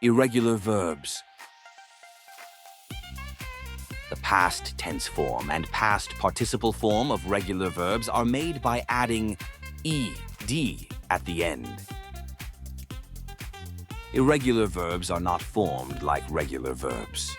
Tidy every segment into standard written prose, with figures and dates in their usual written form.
Irregular verbs. The past tense form and past participle form of regular verbs are made by adding ed at the end. Irregular verbs are not formed like regular verbs.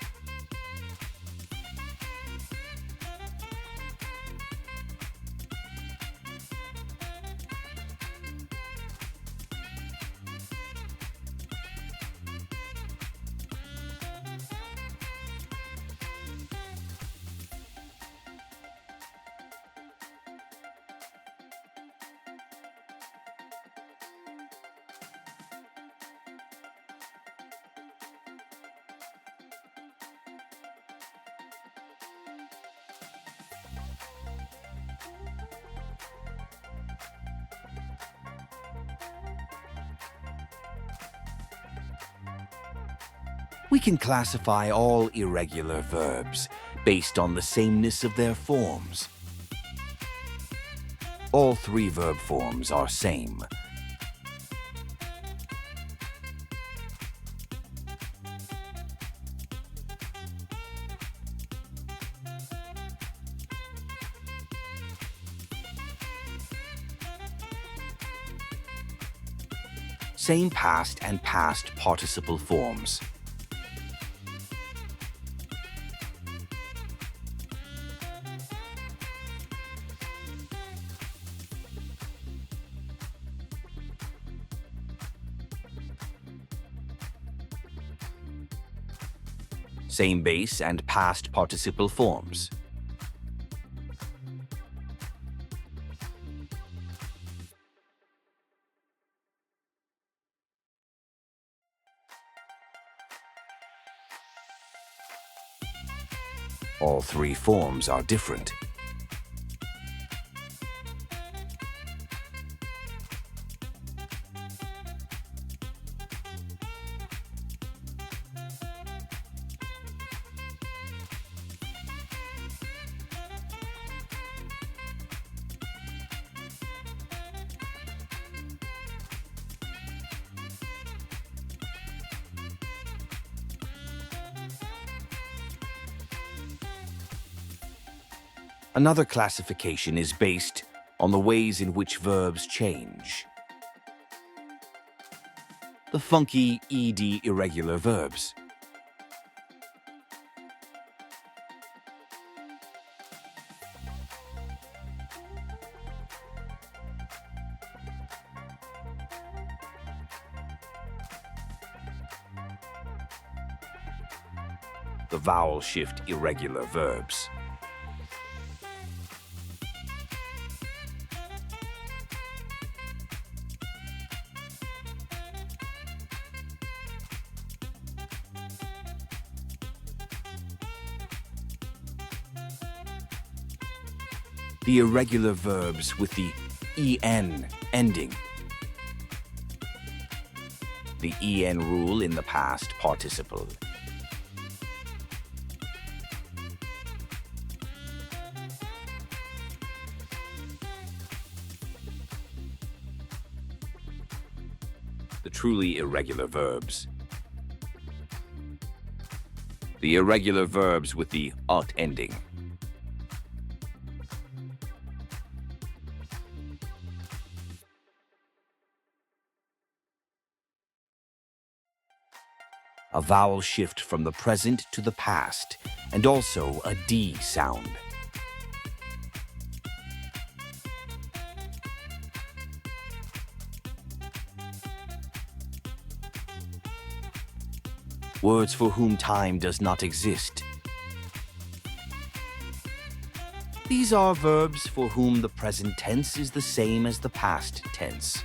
We can classify all irregular verbs based on the sameness of their forms. All three verb forms are same. Same past and past participle forms. Same base and past participle forms. All three forms are different. Another classification is based on the ways in which verbs change. The funky ed irregular verbs. The vowel-shift irregular verbs. The irregular verbs with the en ending. The en rule in the past participle. The truly irregular verbs. The irregular verbs with the ught ending. A vowel shift from the present to the past, and also a D sound. Words for whom time does not exist. These are verbs for whom the present tense is the same as the past tense.